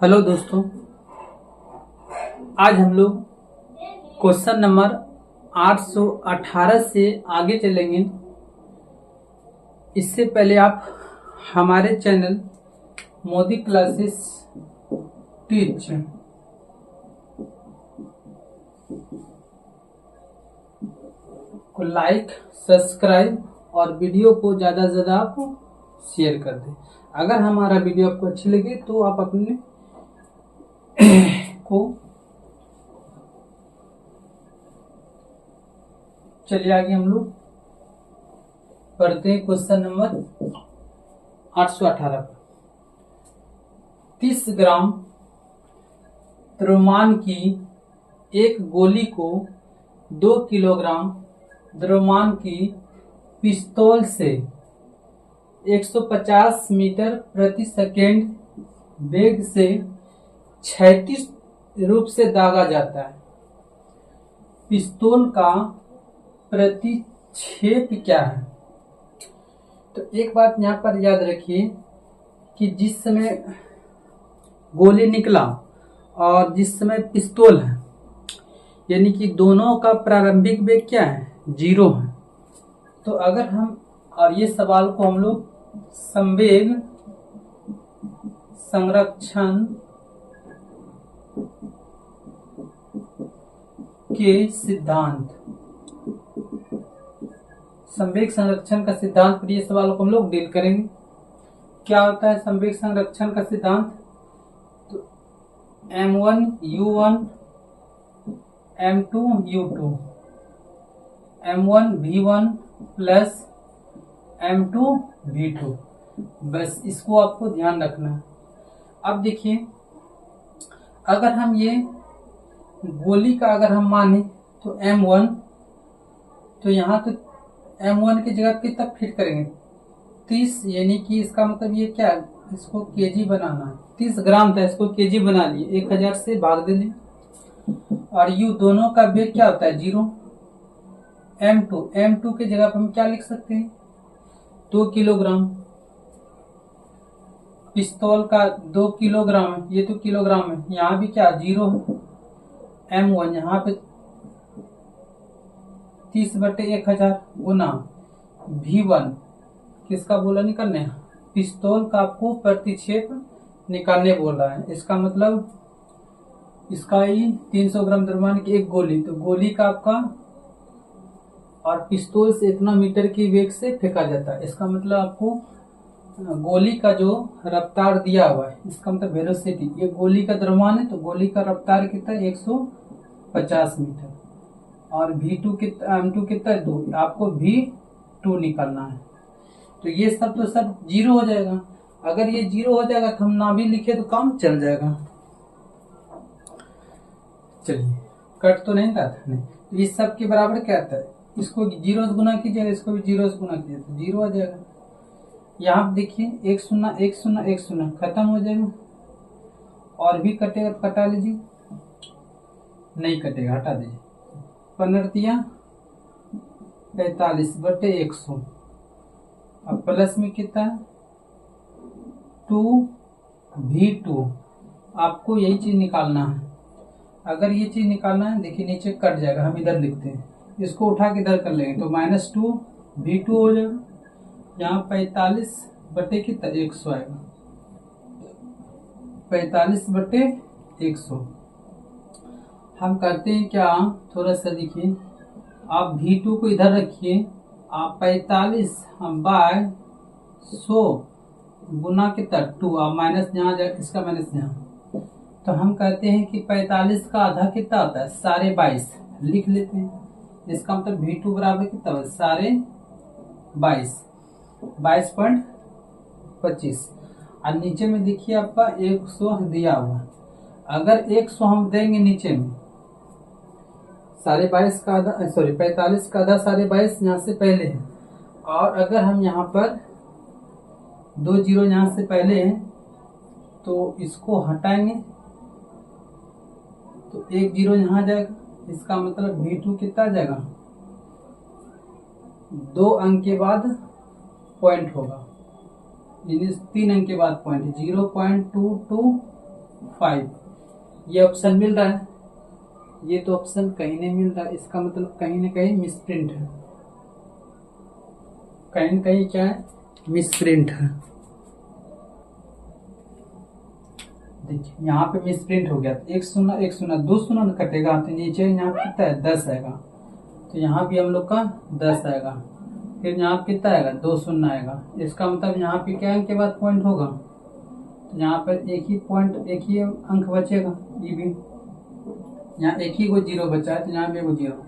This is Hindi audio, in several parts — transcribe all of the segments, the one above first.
हेलो दोस्तों, आज हम लोग क्वेश्चन नंबर 818 से आगे चलेंगे। इससे पहले आप हमारे चैनल मोदी क्लासेस टीच को लाइक, सब्सक्राइब और वीडियो को ज़्यादा से ज़्यादा आप शेयर कर दें। अगर हमारा वीडियो आपको अच्छी लगे तो आप अपने को चलिए आगे हम लोग पढ़ते हैं। क्वेश्चन नंबर 818 पर 30 ग्राम द्रव्यमान की एक गोली को 2 किलोग्राम द्रव्यमान की पिस्तौल से 150 मीटर प्रति सेकेंड वेग से क्षैतिज रूप से दागा जाता है। पिस्तौल का प्रतिक्षेप क्या है? तो एक बात यहाँ पर याद रखिए कि जिस समय गोली निकला और जिस समय पिस्तौल है, यानी कि दोनों का प्रारंभिक वेग क्या है? 0 है। तो अगर हम और ये सवाल को हम लोग संवेग संरक्षण के सिद्धांत, संवेग संरक्षण का सिद्धांत पर ये सवाल को हम लोग डील करेंगे। क्या होता है संवेग संरक्षण का सिद्धांत? तो m1 u1 m2 u2 m1 v1 plus m2 v2, बस इसको आपको ध्यान रखना है। अब देखिए, अगर हम ये गोली का अगर हम माने तो m1, तो यहाँ तो m1 की जगह कितना फिट करेंगे? 30, यानी कि इसका मतलब ये क्या, इसको केजी बनाना है। 30 ग्राम था, इसको केजी बना लिए, 1000 से भाग देंगे। और यू दोनों का वेग क्या होता है? 0। m2 की जगह पर हम क्या लिख सकते हैं? 2 किलोग्राम। पिस्तौल का 2 किलोग्राम है, ये तो किलोग्राम है, यहाँ भी क्या 0 है। m1 यहाँ पे 30/1000 गुना v1, किसका बोला निकालने? पिस्तौल का आपको प्रतिक्षेप निकालने बोल रहा है। इसका मतलब इसका ही 300 ग्राम द्रव्यमान की एक गोली, तो गोली का आपका और पिस्तौल से इतना मीटर की वेग से फेंका जाता है। इसका मतलब आपको गोली का जो रफ्तार दिया हुआ है, इसका मतलब वेलोसिटी, ये गोली का द्रव्यमान है तो गोली का रफ्तार कितना है? 150 मीटर। और v2 कितना, m2 कितना है? 2। आपको v2 निकालना है। तो ये सब तो सब 0 हो जाएगा। अगर ये 0 हो जाएगा तो हम ना भी लिखे तो काम चल जाएगा। चलिए, कट तो नहीं था, नहीं। तो इस सब के बराबर क्या आता है? इसको 0 से गुना कीजिएगा, इसको भी 0 से गुना कीजिए तो 0 आ जाएगा। यहाँ देखिए 1 0 1 0 1 0 खत्म हो जाएगा। और भी कटेगा तो कटा लीजिए, नहीं कटेगा हटा दीजिए। 15 45/100। अब प्लस में कितना है? 2v2। आपको यही चीज निकालना है। अगर ये चीज निकालना है, देखिए नीचे कट जाएगा, हम इधर लिखते हैं, इसको उठा के इधर कर लेंगे तो -2v2 हो जाएगा। यहाँ 45/100 आएगा, 45/100। हम करते हैं क्या, थोड़ा सा देखिए, आप v2 को इधर रखिए, आप 45/100 गुना कितना 2, आप माइनस यहाँ जाए, इसका माइनस यहाँ, तो हम कहते हैं कि 45 का आधा कितना होता है? 22.5 लिख लेते हैं। इसका मतलब v2 बराबर कितना होता है? 22.5, 22.25। और नीचे में देखिए आपका 100 दिया हुआ। अगर 100 हम देंगे नीचे में, 22.5 का आधा, 45 का आधा 22.5 यहाँ से पहले है। और अगर हम यहाँ पर 2 0 यहाँ से पहले है तो इसको हटाएंगे तो 1 0 यहाँ जाएगा। इसका मतलब v2 कितना जाएगा? 2 अंक के बाद पॉइंट होगा, यानी 3 अंक के बाद पॉइंट 0.22 5। ये ऑप्शन मिल रहा है, ये तो ऑप्शन कहीं नहीं मिल रहा है, इसका मतलब कहीं ना कहीं मिसप्रिंट है, कहीं ना कहीं क्या है, मिसप्रिंट है। देखिए यहाँ पे मिसप्रिंट हो गया, एक शून्य दो शून्य कटेगा तो नीचे यहाँ पे कितना है 10 आएगा, तो यहाँ भी हम लोग का 10 आएगा, फिर यहाँ पे कितना आएगा 2 शून्य आएगा। इसका मतलब यहाँ पे क्या अंक के बाद पॉइंट होगा, तो यहाँ पर एक ही पॉइंट एक ही अंक बचेगा, ये भी यहाँ एक ही को जीरो बचा है तो यहाँ पे वो जीरो,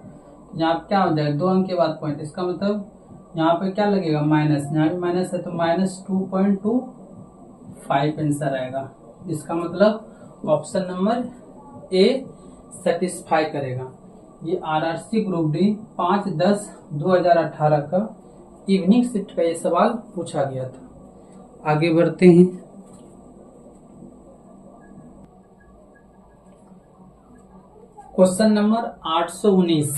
यहाँ पे क्या हो जाएगा 2 अंक के बाद पॉइंट, इसका मतलब यहाँ पे क्या लगेगा माइनस, यहाँ भी माइनस है तो -2.25 आंसर आएगा। इसका मतलब ऑप्शन नंबर ए सेटिस्फाई करेगा। ये आरआरसी ग्रुप डी 5/10/2018 का इवनिंग शिफ्ट का ये सवाल पूछा गया था। आगे बढ़ते हैं। क्वेश्चन नंबर 819,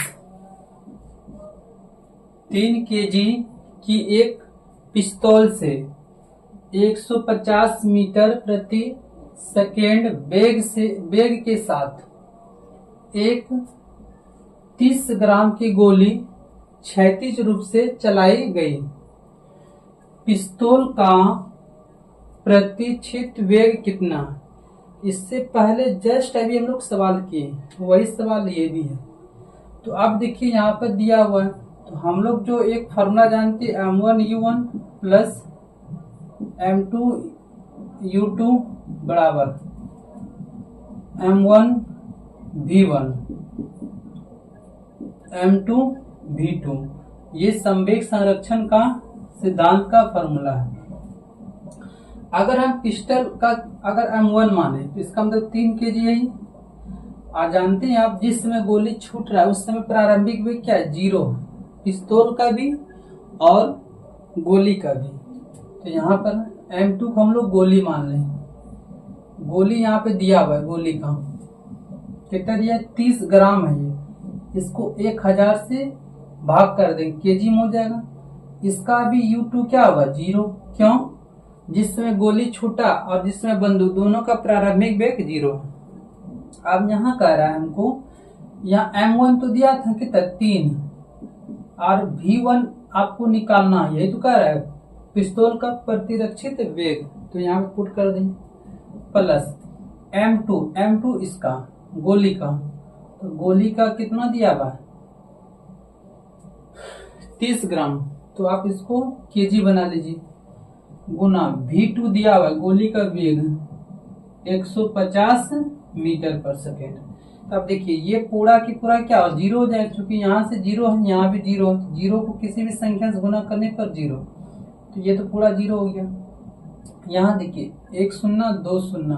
3 kg की एक पिस्तौल से 150 मीटर प्रति सेकेंड वेग के साथ एक 30 ग्राम की गोली क्षैतिज रूप से चलाई गई। पिस्तौल का प्रतिक्षिप्त वेग कितना? इससे पहले जस्ट अभी हम लोग सवाल किए, वही सवाल ये भी है। तो अब देखिए यहाँ पर दिया हुआ है, तो हम लोग जो एक फार्मूला जानते हैं m1u1 प्लस m2u2 बराबर m1v1 m2v2, ये संवेग संरक्षण का सिद्धांत का फार्मूला है। अगर हम पिस्टल का अगर m1 माने तो इसका मतलब 3 kg है। आप जानते हैं आप जिस समय गोली छूट रहा है उस समय प्रारंभिक वेग क्या है, 0, पिस्तौल का भी और गोली का भी। तो यहाँ पर m2 को हम लोग गोली मान लें, गोली यहाँ पे दिया हुआ है, गोली का कितना दिया है 30 ग्राम है ये, इसको 1000 से भाग कर देंगे केजी में हो जाएगा। इसका भी u2 क्या होगा 0, क्यों, जिस समय गोली छूटा और जिस समय बंदूक दोनों का प्रारंभिक वेग 0। अब यहाँ कह रहा है हमको, यहाँ m1 तो दिया था कितना 3 और v1 आपको निकालना है, यही तो कह रहा है पिस्तौल का प्रतिरक्षित वेग, तो यहाँ पे पुट कर देंगे प्लस m2 इसका गोली का, तो गोली का कितना दिया हुआ 30 ग्राम, तो आप इसको केजी बना लीजिए, गुना v2 दिया हुआ गोली का वेग 150 मीटर पर सेकेंड। तो अब देखिए ये पूरा की पूरा क्या हो 0 हो जाएगा, क्योंकि यहाँ से 0 है यहाँ भी 0 है, 0 को किसी भी संख्या से गुना करने पर 0, तो ये तो पूरा 0 हो गया। यहाँ देखिए 1 शून्य 2 शून्य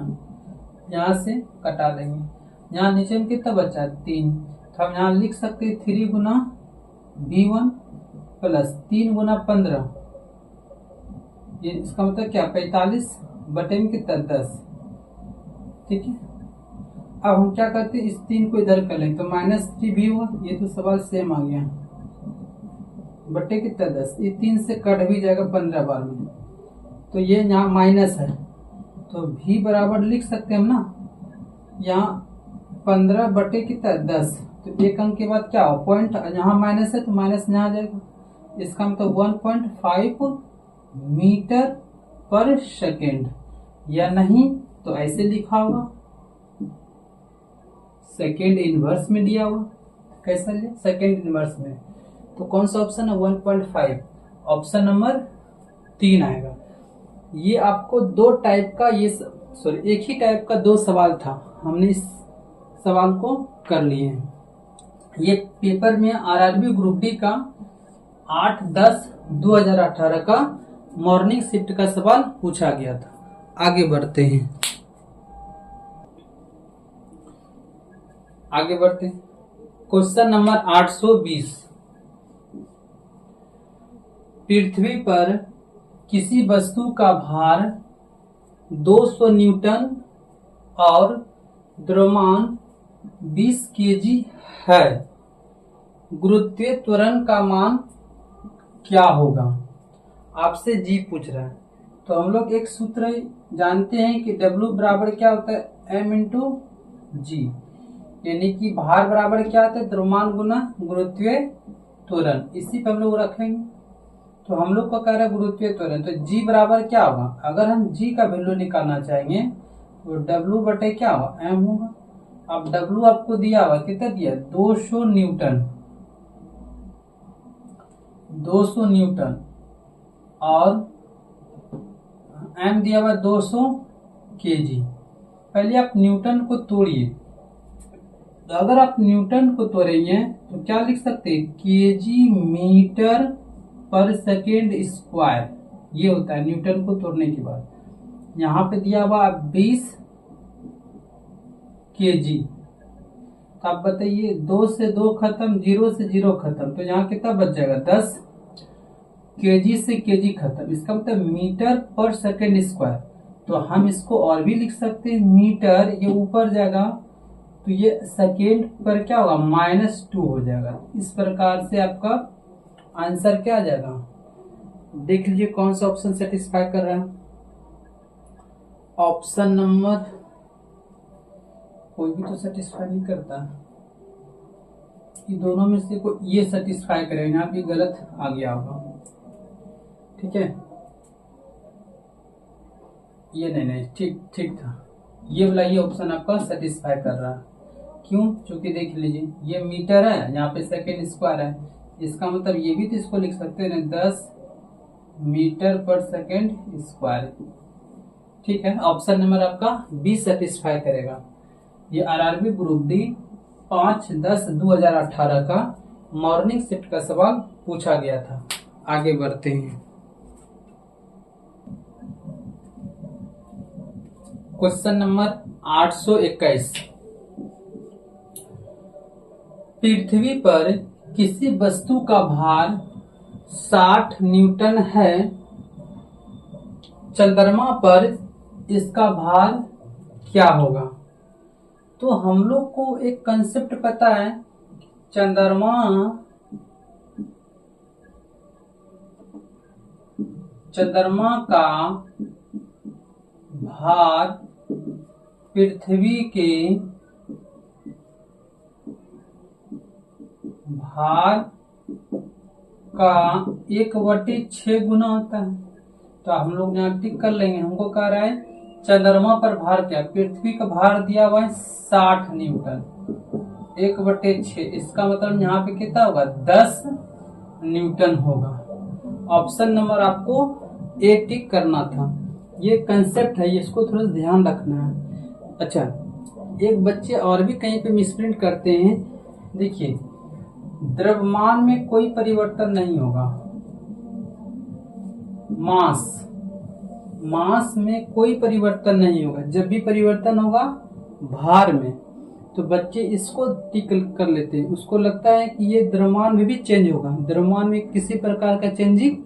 यहाँ से कटा देंगे, यहाँ नीचे में कितना बचा 3, तो हम यहाँ लिख सकते हैं 3 गुना v1 प्लस 3 गुना 15, ये इसका मतलब क्या 45 बटे में कितना 10, ठीक है। अब हम क्या करते हैं, इस 3 को इधर कर लें तो -3v हुआ, ये तो सवाल सेम आ गया, बटे कितना 10, ये 3 से कट भी जाएगा 15 बार में, तो ये यहाँ माइनस है, तो v बराबर लिख सकते हैं हम ना, यहाँ 15 बटे कितना 10, तो एक अंक के बाद क्या हो पॉइंट, यहाँ माइनस है तो माइनस यहाँ आ जाएगा, इसका मतलब 1.5 मीटर पर सेकेंड, या नहीं तो ऐसे लिखा हुआ सेकेंड इनवर्स में दिया हुआ, कैसा लिया सेकेंड इनवर्स में, तो कौन सा ऑप्शन है 1.5, ऑप्शन नंबर 3 आएगा। ये आपको दो टाइप का एक ही टाइप का 2 सवाल था, हमने इस सवाल को कर लिए हैं। ये पेपर में आरआरबी ग्रुप डी का 8/10/2018 का मॉर्निंग शिफ्ट का सवाल पूछा गया था। आगे बढ़ते हैं, क्वेश्चन नंबर 820, पृथ्वी पर किसी वस्तु का भार 200 न्यूटन और द्रव्यमान 20 केजी है, गुरुत्वीय त्वरण का मान क्या होगा? आपसे जी पूछ रहा है। तो हम लोग एक सूत्र जानते हैं कि W बराबर क्या होता है m इंटू जी, यानी कि भार बराबर क्या आता है, द्रव्यमान गुना गुरुत्वीय त्वरण। इसी पे हम लोग रखेंगे। तो हम लोग को कह रहा है गुरुत्वीय त्वरण, तो g बराबर क्या होगा, अगर हम g का वैल्यू निकालना चाहेंगे तो W बटे क्या होगा, m होगा। अब W आपको दिया हुआ, कितना दिया, 200 न्यूटन, 200 न्यूटन, और m दिया हुआ 200 kg। पहले आप न्यूटन को तोड़िए, तो अगर आप न्यूटन को तोड़ेंगे तो क्या लिख सकते हैं, केजी मीटर पर सेकेंड स्क्वायर, ये होता है न्यूटन को तोड़ने के बाद। यहाँ पे दिया हुआ 20 केजी, तो आप बताइए 2 से 2 खत्म, 0 से 0 खत्म, तो यहाँ कितना बच जाएगा, 10 केजी से केजी खत्म, इसका मतलब मीटर पर सेकेंड स्क्वायर। तो हम इसको और भी लिख सकते हैं, मीटर ये ऊपर जाएगा तो ये सेकेंड पर क्या होगा, -2 हो जाएगा। इस प्रकार से आपका आंसर क्या आ जाएगा, देख लीजिए कौन सा ऑप्शन सेटिस्फाई कर रहा है। ऑप्शन नंबर, कोई भी तो सेटिस्फाई नहीं करता, ये दोनों में से कोई ये सेटिस्फाई करेगा, यहाँ पे गलत आ गया होगा, ठीक है, ये नहीं ठीक था, ये वाला ये ऑप्शन आपका सेटिस्फाई कर रहा है। क्यों, क्योंकि देख लीजिए ये मीटर है, यहाँ पे सेकेंड स्क्वायर है, इसका मतलब ये भी तो इसको लिख सकते हैं 10 मीटर पर सेकेंड स्क्वायर। ठीक है, ऑप्शन नंबर आपका बी सेटिस्फाई करेगा। ये आरआरबी ग्रुप डी 5/10/2018 का मॉर्निंग शिफ्ट का सवाल पूछा गया था। आगे बढ़ते हैं। क्वेश्चन नंबर 821, पृथ्वी पर किसी वस्तु का भार 60 न्यूटन है, चंद्रमा पर इसका भार क्या होगा। तो हम लोग को एक कंसेप्ट पता है, चंद्रमा का भार पृथ्वी के भार का 1/6 गुना होता है। तो हम लोग यहाँ टिक कर लेंगे। हमको कह रहा है चंद्रमा पर भार क्या, पृथ्वी का भार दिया हुआ है 60 न्यूटन, 1/6, इसका मतलब यहाँ पे कितना होगा, 10 न्यूटन होगा। ऑप्शन नंबर आपको ए टिक करना था। ये कंसेप्ट है, इसको थोड़ा ध्यान रखना है। अच्छा, एक बच्चे और भी कहीं पे मिसप्रिंट करते हैं। देखिए, द्रव्यमान में कोई परिवर्तन नहीं होगा, मास में कोई परिवर्तन नहीं होगा। जब भी परिवर्तन होगा भार में, तो बच्चे इसको टिक कर लेते हैं। उसको लगता है कि ये द्रव्यमान में भी चेंज होगा, द्रव्यमान में किसी प्रकार का चेंजिंग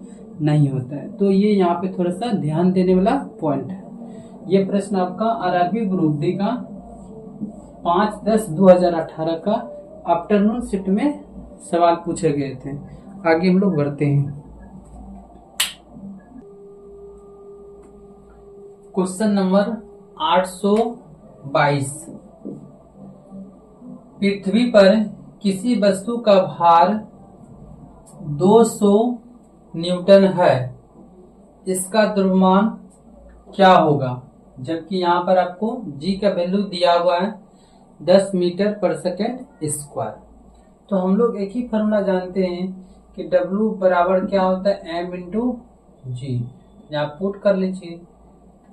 नहीं होता है। तो ये यहाँ पे थोड़ा सा ध्यान देने वाला पॉइंट है। ये प्रश्न आपका आरआरबी ग्रुप डी का 5/10/2018 का आफ्टरनून शिफ्ट में सवाल पूछे गए थे। आगे हम लोग बढ़ते हैं। क्वेश्चन नंबर 822, पृथ्वी पर किसी वस्तु का भार 200 न्यूटन है, इसका द्रव्यमान क्या होगा। जबकि यहाँ पर आपको जी का वैल्यू दिया हुआ है 10 मीटर पर सेकेंड स्क्वायर। तो हम लोग एक ही फॉर्मूला जानते हैं कि W बराबर क्या होता है, m इंटू जी। यहाँ पुट कर लीजिए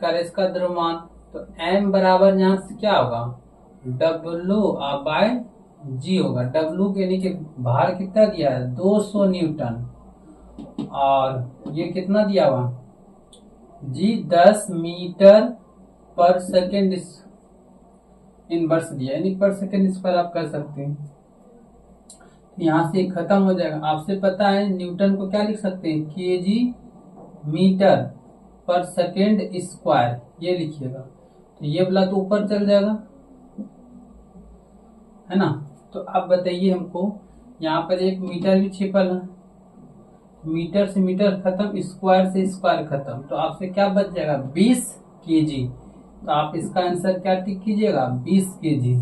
कर इसका द्रव्यमान, तो m बराबर यहाँ से क्या होगा, W/G होगा। W यानी कि भार कितना दिया है, 200 न्यूटन, और ये कितना दिया हुआ, G 10 मीटर पर सेकेंड इनवर्स दिया, यानी पर सेकेंड स्क्वायर आप कर सकते हैं। यहाँ से खत्म हो जाएगा। आपसे पता है न्यूटन को क्या लिख सकते हैं, केजी मीटर पर सेकेंड स्क्वायर, ये लिखिएगा। तो ये वाला तो ऊपर चल जाएगा, है ना। तो अब बताइए हमको, यहाँ पर एक मीटर भी छिपल है, मीटर से मीटर खत्म, स्क्वायर से स्क्वायर खत्म, तो आपसे क्या बच जाएगा, 20 केजी। तो आप इसका आंसर क्या टिक कीजिएगा, 20 kg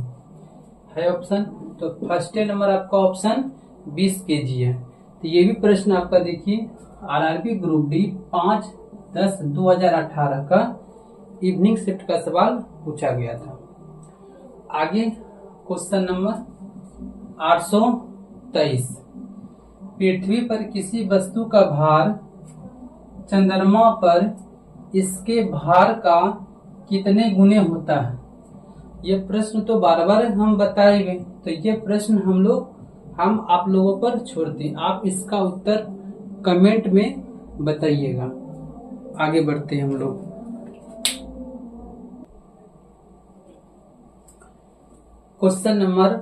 है ऑप्शन। तो फर्स्ट नंबर आपका ऑप्शन 20 kg है। तो ये भी प्रश्न आपका देखिए आरआरबी ग्रुप डी 5/10/2018 का इवनिंग शिफ्ट का सवाल पूछा गया था। आगे क्वेश्चन नंबर 823, पृथ्वी पर किसी वस्तु का भार चंद्रमा पर इसके भार का कितने गुने होता है। ये प्रश्न तो बार बार हम बताएंगे, तो ये प्रश्न हम आप लोगों पर छोड़ते हैं। आप इसका उत्तर कमेंट में बताइएगा। आगे बढ़ते हैं हम लोग। क्वेश्चन नंबर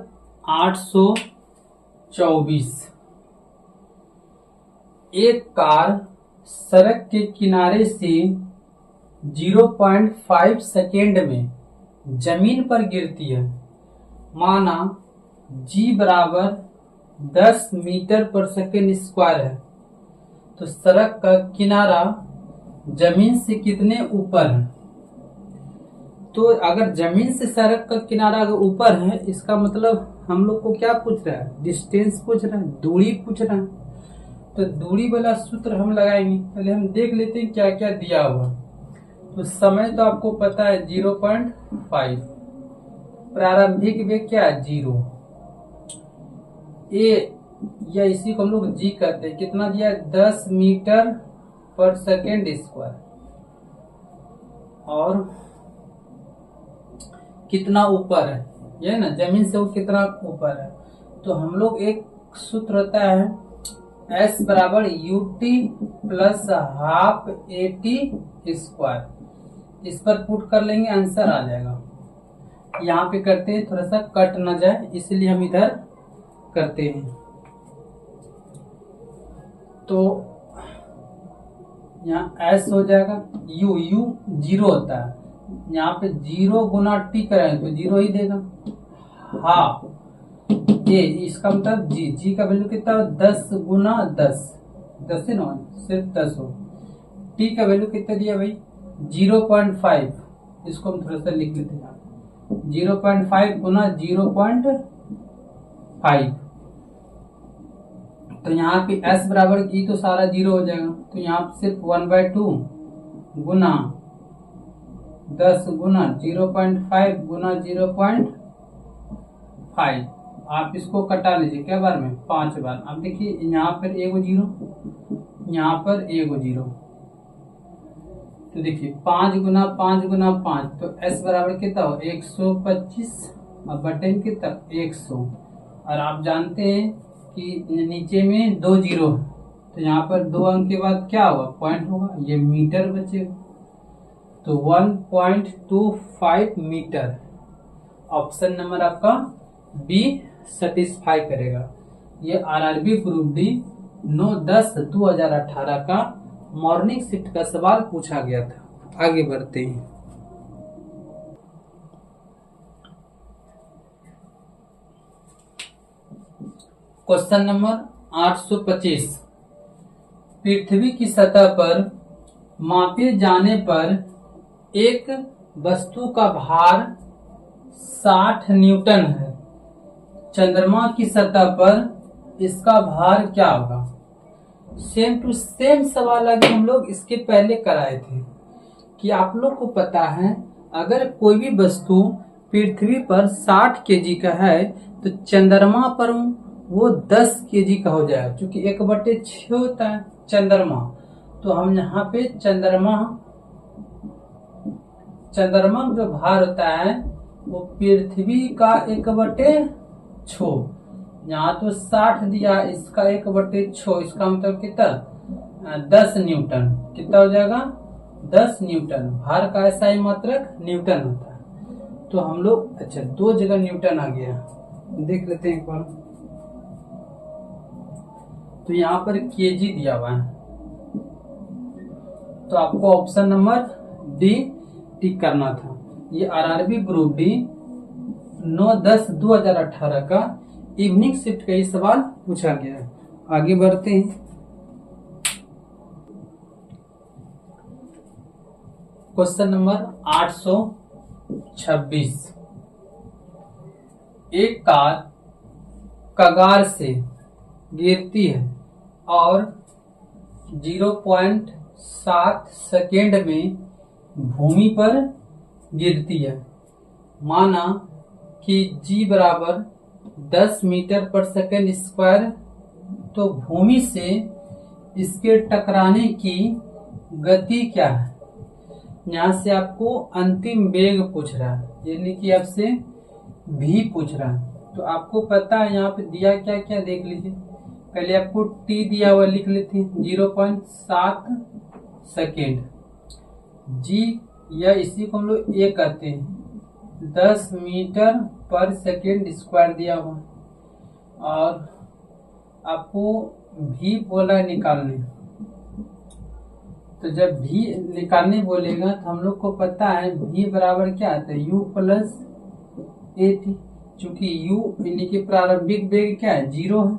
824, एक कार सड़क के किनारे से 0.5 सेकेंड में जमीन पर गिरती है। माना g बराबर 10 मीटर पर सेकेंड स्क्वायर है, तो सड़क का किनारा जमीन से कितने ऊपर है। तो अगर जमीन से सड़क का किनारा अगर ऊपर है, इसका मतलब हम लोग को क्या पूछ रहा है, डिस्टेंस पूछ रहा है, दूरी पूछ रहा है। तो दूरी वाला सूत्र हम लगाएंगे। पहले हम देख लेते हैं क्या क्या दिया हुआ। तो समय तो आपको पता है 0.5, प्रारंभिक वेग क्या है 0, ए या इसी को हम लोग जी कहते हैं, कितना दिया है 10 मीटर पर सेकेंड स्क्वायर, और कितना ऊपर है, ये ना जमीन से वो कितना ऊपर है। तो हम लोग एक सूत्र होता है S बराबर UT plus half AT square, इस पर पुट कर लेंगे, आंसर आ जाएगा। यहाँ पे करते हैं थोड़ा सा कट ना जाए, इसलिए हम इधर करते हैं। तो यहाँ S हो जाएगा, U 0 होता है, यहाँ पे 0 गुना T करेंगे तो 0 ही देगा। हाफ ए, इसका मतलब जी का वैल्यू कितना है 10 गुना 10, 10 है ना, सिर्फ 10 हो। टी का वैल्यू कितना दिया भाई 0.5, इसको हम थोड़ा सा लिख लेते हैं 0.5 गुना 0.5। तो यहाँ पे s बराबर की तो सारा 0 हो जाएगा, तो यहाँ पे सिर्फ 1/2 गुना 10 गुना 0.5 गुना 0.5। आप इसको कटा लीजिए क्या बार में, 5 बार। अब देखिए यहाँ पर एगो 0, यहाँ पर एगो 0, तो देखिए 5 गुना 5 गुना 5, तो s बराबर कितना हो 125, और बटन कितना 100। और आप जानते हैं कि नीचे में 2 0 है, तो यहाँ पर 2 अंक के बाद क्या होगा, पॉइंट होगा, ये मीटर बचेगा। तो 1.25 मीटर, ऑप्शन नंबर आपका बी सेटिस्फाई करेगा। ये आरआरबी ग्रुप डी 9/10/2018 का मॉर्निंग शिफ्ट का सवाल पूछा गया था। आगे बढ़ते हैं। क्वेश्चन नंबर 825, पृथ्वी की सतह पर मापे जाने पर एक वस्तु का भार 60 न्यूटन है, चंद्रमा की सतह पर इसका भार क्या होगा। सेम टू सेम सवाल आगे हम लोग इसके पहले कराए थे कि आप लोग को पता है अगर कोई भी वस्तु पृथ्वी पर 60 केजी का है तो चंद्रमा पर वो 10 केजी का हो जाएगा, क्योंकि 1/6 होता है चंद्रमा। तो हम यहाँ पे चंद्रमा जो भार होता है वो पृथ्वी का 1/6, यहाँ तो 60 दिया, इसका 1/6, इसका मतलब कितना 10 न्यूटन, कितना हो जाएगा 10 न्यूटन। भार का ऐसा ही मात्रक न्यूटन होता है। तो हम लोग अच्छा 2 जगह न्यूटन आ गया, देख लेते हैं एक बार। तो यहाँ पर केजी दिया हुआ है, तो आपको ऑप्शन नंबर डी टिक करना था। ये आरआरबी ग्रुप डी 9/10/2018 का इवनिंग शिफ्ट का ये सवाल पूछा गया है। आगे बढ़ते हैं। Question number 26। एक कार कगार से गिरती है और 0.7 सेकेंड में भूमि पर गिरती है। माना कि g बराबर 10 मीटर पर सेकेंड स्क्वायर, तो भूमि से इसके टकराने की गति क्या है। यहाँ से आपको अंतिम वेग पूछ रहा है, यानी कि आपसे भी पूछ रहा है। तो आपको पता है यहाँ पे दिया क्या क्या, देख लीजिए। पहले आपको t दिया हुआ लिख लेते हैं 0.7 सेकेंड। g या इसी को हम लोग ए कहते हैं, 10 मीटर पर सेकेंड स्क्वायर दिया हुआ, और आपको भी बोला है निकालने। तो जब भी निकालने बोलेगा तो हम लोग को पता है भी बराबर क्या आता है, u प्लस ए टी। चूंकि u यानी कि प्रारंभिक वेग क्या है, 0 है,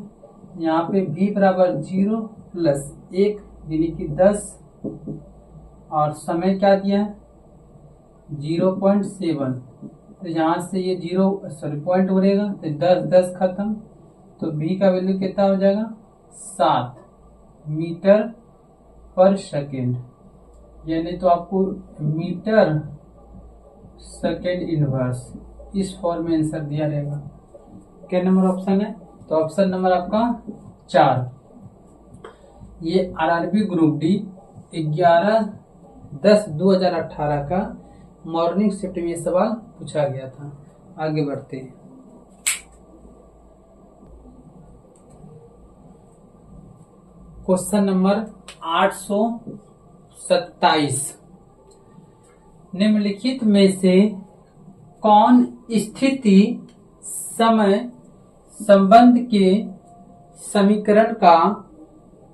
यहाँ पे भी बराबर 0 प्लस 1 यानी कि 10, और समय क्या दिया है 0.7। तो यहाँ से ये पॉइंट उड़ेगा तो 10 खत्म, तो b का वैल्यू कितना हो जाएगा 7 मीटर पर सेकेंड, यानी तो आपको मीटर सेकेंड इनवर्स इस फॉर्म में आंसर दिया रहेगा। क्या नंबर ऑप्शन है, तो ऑप्शन नंबर आपका 4। ये आरआरबी ग्रुप डी 11/10/2018 का मॉर्निंग शिफ्ट में ये सवाल पूछा गया था। आगे बढ़ते हैं। Question number 827। निम्नलिखित में से कौन स्थिति समय संबंध के समीकरण का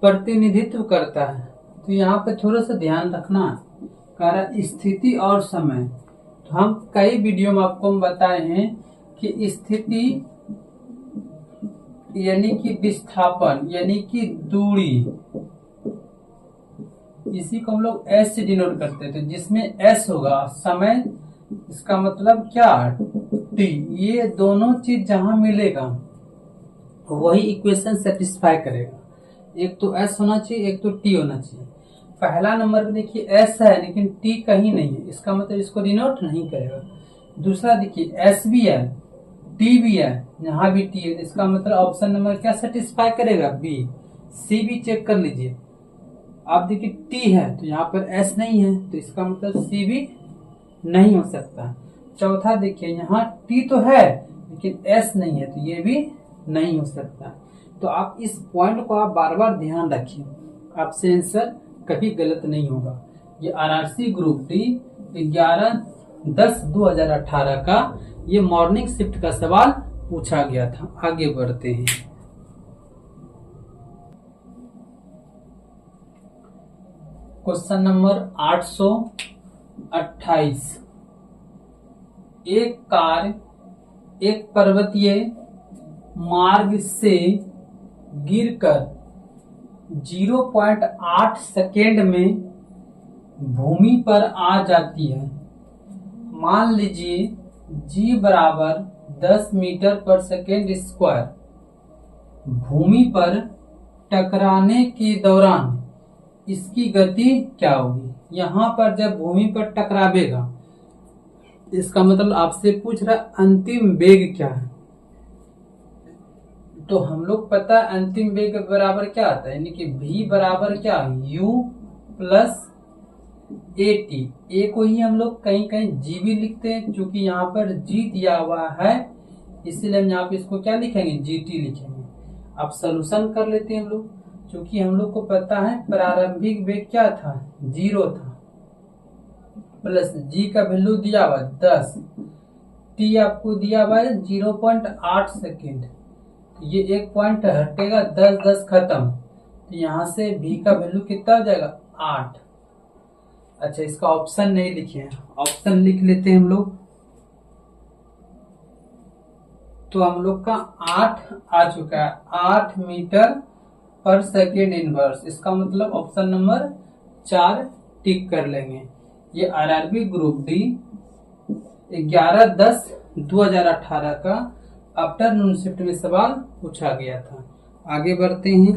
प्रतिनिधित्व करता है। तो यहाँ पे थोड़ा सा ध्यान रखना है, कारण स्थिति और समय। तो हम कई वीडियो में आपको हम बताए हैं कि स्थिति यानी कि विस्थापन यानी कि दूरी, इसी को हम लोग s से डिनोट करते हैं। तो जिसमें s होगा समय, इसका मतलब क्या t, ये दोनों चीज जहां मिलेगा वही इक्वेशन सेटिस्फाई करेगा। एक तो s होना चाहिए, एक तो t होना चाहिए। पहला नंबर पे देखिए s है लेकिन t कहीं नहीं है, इसका मतलब इसको डिनोट नहीं करेगा। दूसरा देखिए s भी है, t भी है, यहाँ भी t है, इसका मतलब ऑप्शन नंबर क्या सेटिस्फाई करेगा, b। c भी चेक कर लीजिए, आप देखिए t है तो यहाँ पर s नहीं है, तो इसका मतलब c भी नहीं हो सकता। चौथा देखिए यहाँ t तो है लेकिन s नहीं है, तो ये भी नहीं हो सकता। तो आप इस पॉइंट को आप बार बार ध्यान रखिए, आपसे आंसर कभी गलत नहीं होगा। ये आरआरसी ग्रुप डी 11/10/2018 का ये मॉर्निंग शिफ्ट का सवाल पूछा गया था। आगे बढ़ते हैं। Question number 828। एक कार एक पर्वतीय मार्ग से गिरकर 0.8 सेकेंड में भूमि पर आ जाती है। मान लीजिए g बराबर 10 मीटर पर सेकेंड स्क्वायर। भूमि पर टकराने के दौरान इसकी गति क्या होगी। यहाँ पर जब भूमि पर टकरावेगा, इसका मतलब आपसे पूछ रहा अंतिम वेग क्या है। तो हम लोग पता अंतिम वेग बराबर क्या आता है, यानी कि v बराबर क्या u प्लस ए टी। ए को ही हम लोग कहीं कहीं g भी लिखते हैं, क्योंकि यहाँ पर g दिया हुआ है इसलिए हम यहाँ पे इसको क्या लिखेंगे, gt लिखेंगे। अब सोल्यूशन कर लेते हैं हम लोग, क्योंकि हम लोग को पता है प्रारंभिक वेग क्या था, 0 था, प्लस g का वैल्यू दिया हुआ 10, t आपको दिया हुआ है 0.8 सेकेंड। तो ये एक पॉइंट हटेगा, 10 खत्म, तो यहाँ से v का वैल्यू कितना हो जाएगा 8। अच्छा, इसका ऑप्शन नहीं लिखे हैं, ऑप्शन लिख लेते हैं हम लोग। तो हम लोग का 8 आ चुका है, 8 मीटर पर सेकेंड इनवर्स। इसका मतलब ऑप्शन नंबर 4 टिक कर लेंगे। ये आरआरबी ग्रुप डी 11/10/2018 का आफ्टरनून शिफ्ट में सवाल पूछा गया था। आगे बढ़ते हैं।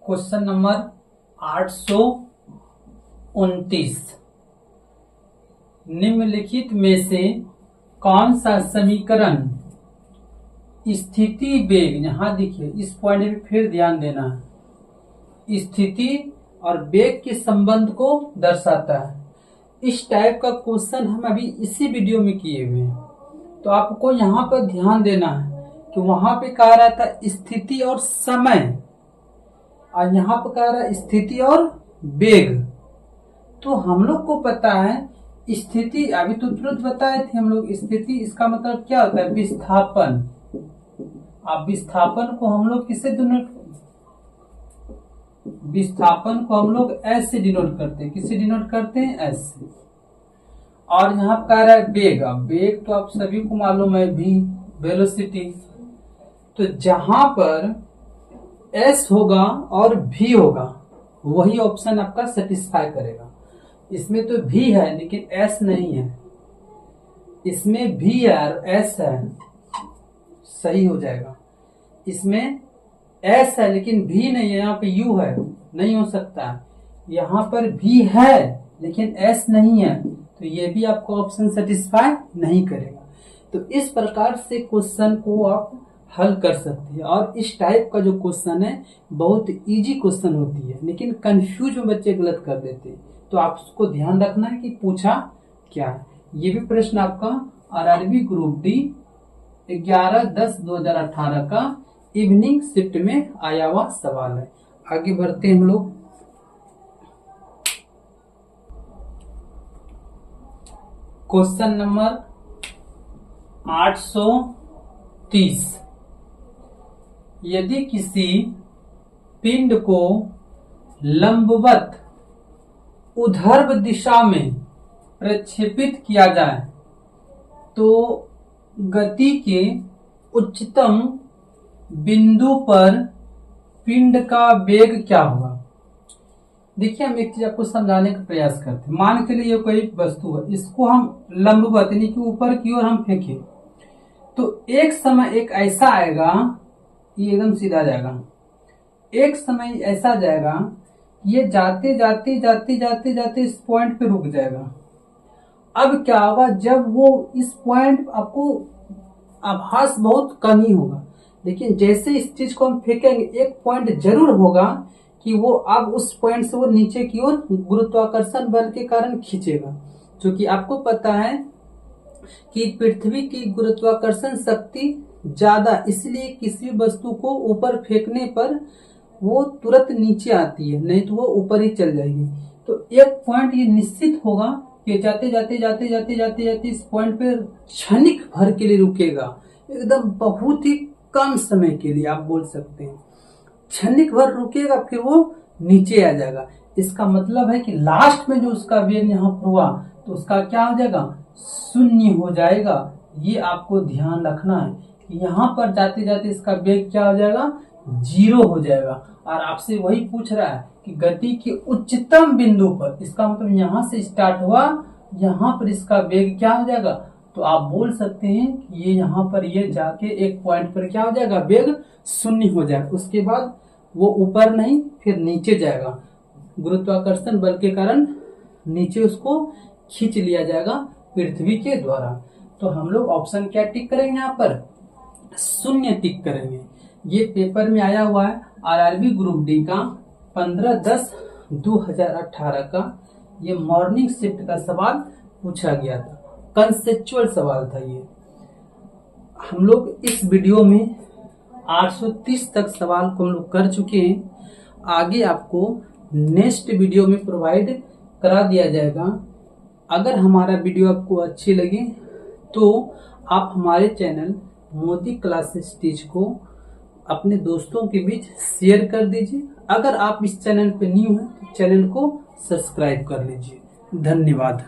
क्वेश्चन नंबर 829, निम्नलिखित में से कौन सा समीकरण स्थिति वेग, यहां देखिए इस पॉइंट में फिर ध्यान देना है, स्थिति और वेग के संबंध को दर्शाता है। इस टाइप का क्वेश्चन हम अभी इसी वीडियो में किए हुए हैं, तो आपको यहाँ पर ध्यान देना है कि वहां पे कह रहा था स्थिति और समय, और यहाँ पर कह रहा है स्थिति और वेग। तो हम लोग को पता है स्थिति, अभी तो तुरंत बताए थे हम लोग, स्थिति इसका मतलब क्या होता है, विस्थापन। अब विस्थापन को हम लोग किससे डिनोट, विस्थापन को हम लोग एस से डिनोट करते हैं। किससे डिनोट करते हैं, एस से। और यहाँ पर कह रहा है वेग। अब वेग तो आप सभी को मालूम है, भी वेलोसिटी। तो जहां पर एस होगा और भी होगा वही ऑप्शन आपका सेटिस्फाई करेगा। इसमें तो भी है लेकिन एस नहीं है, इसमें भी है और एस है, सही हो जाएगा। इसमें एस है लेकिन भी नहीं है, यहाँ पे यू है, नहीं हो सकता। यहाँ पर भी है लेकिन एस नहीं है, तो ये भी आपको ऑप्शन सेटिस्फाई नहीं करेगा। तो इस प्रकार से क्वेश्चन को आप हल कर सकते हैं। और इस टाइप का जो क्वेश्चन है बहुत इजी क्वेश्चन होती है, लेकिन कंफ्यूज में बच्चे गलत कर देते हैं। तो आप उसको ध्यान रखना है कि पूछा क्या है। ये भी प्रश्न आपका आरआरबी ग्रुप डी 11/10/2018 का इवनिंग शिफ्ट में आया हुआ सवाल है। आगे बढ़ते हैं हम लोग। क्वेश्चन नंबर 830, यदि किसी पिंड को लंबवत ऊर्ध्व दिशा में प्रक्षेपित किया जाए तो गति के उच्चतम बिंदु पर पिंड का वेग क्या होगा। देखिए हम एक चीज आपको समझाने का प्रयास करते हैं। मान के लिए ये कोई वस्तु है, इसको हम लंबवत यानी कि ऊपर की ओर हम फेंके, तो एक समय एक ऐसा आएगा, ये एकदम सीधा जाएगा। एक समय ऐसा जाएगा, ये जाते जाते जाते जाते जाते इस पॉइंट पे रुक जाएगा। अब क्या होगा, जब वो इस पॉइंट, आपको आभास बहुत कम ही होगा, लेकिन जैसे इस चीज को हम फेंकेंगे एक पॉइंट जरूर होगा कि वो अब उस पॉइंट से वो नीचे की ओर गुरुत्वाकर्षण बल के कारण खींचेगा। क्योंकि आपको पता है कि पृथ्वी की गुरुत्वाकर्षण शक्ति ज्यादा, इसलिए किसी वस्तु को ऊपर फेंकने पर वो तुरंत नीचे आती है, नहीं तो वो ऊपर ही चल जाएगी। तो एक पॉइंट ये निश्चित होगा कि जाते जाते जाते जाते जाते जाते इस पॉइंट पे क्षणिक भर के लिए रुकेगा, एकदम बहुत ही कम समय के लिए आप बोल सकते हैं, क्षणिक भर रुकेगा, फिर वो नीचे आ जाएगा। इसका मतलब है कि लास्ट में जो उसका वेग यहाँ पर हुआ तो उसका क्या हो जाएगा, शून्य हो जाएगा। ये आपको ध्यान रखना है कि यहाँ पर जाते जाते इसका वेग क्या हो जाएगा, 0 हो जाएगा। और आपसे वही पूछ रहा है कि गति के उच्चतम बिंदु पर, इसका मतलब यहाँ से स्टार्ट हुआ, यहाँ पर इसका वेग क्या हो जाएगा। तो आप बोल सकते हैं कि ये यहाँ पर ये जाके एक पॉइंट पर क्या हो जाएगा, वेग 0 हो जाएगा। उसके बाद वो ऊपर नहीं फिर नीचे जाएगा, गुरुत्वाकर्षण बल के कारण नीचे उसको खींच लिया जाएगा पृथ्वी के द्वारा। तो हम लोग ऑप्शन क्या टिक करेंगे, यहाँ पर 0 टिक करेंगे। ये पेपर में आया हुआ है आरआरबी ग्रुप डी का 15/10/2018 का, ये मॉर्निंग शिफ्ट का सवाल पूछा गया था, कंसेप्चुअल सवाल था ये। हम लोग इस वीडियो में 830 तक सवाल को हम लोग कर चुके हैं। आगे आपको नेक्स्ट वीडियो में प्रोवाइड करा दिया जाएगा। अगर हमारा वीडियो आपको अच्छी लगे तो आप हमारे चैनल मोदी क्लासेस टीच को अपने दोस्तों के बीच शेयर कर दीजिए। अगर आप इस चैनल पे न्यू हैं तो चैनल को सब्सक्राइब कर लीजिए। धन्यवाद।